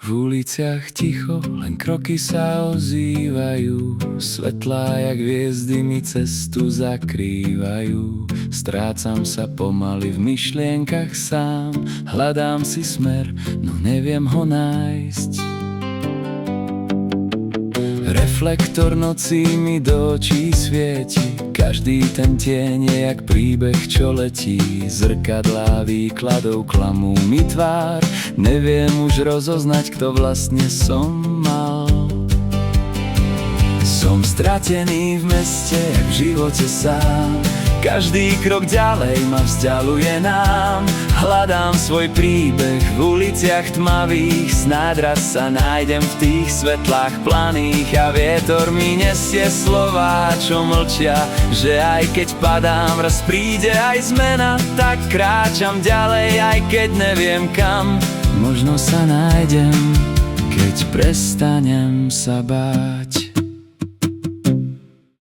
V uliciach ticho, len kroky sa ozývajú. Svetlá jak hviezdy mi cestu zakrývajú. Strácam sa pomaly v myšlienkach sám. Hľadám si smer, no neviem ho nájsť. Reflektor nocí mi do očí svieti. Každý ten tieň je jak príbeh, čo letí. Zrkadlá výkladov klamú mi tvár. Neviem už rozoznať, kto vlastne som mal. Som stratený v meste, jak v živote sám. Každý krok ďalej ma vzdialuje nám. Hľadám svoj príbeh v uliciach tmavých. Snáď raz sa nájdem v tých svetlách planých. A vietor mi nesie slová, čo mlčia. Že aj keď padám, raz príde aj zmena. Tak kráčam ďalej, aj keď neviem kam. Možno sa nájdem, keď prestanem sa báť.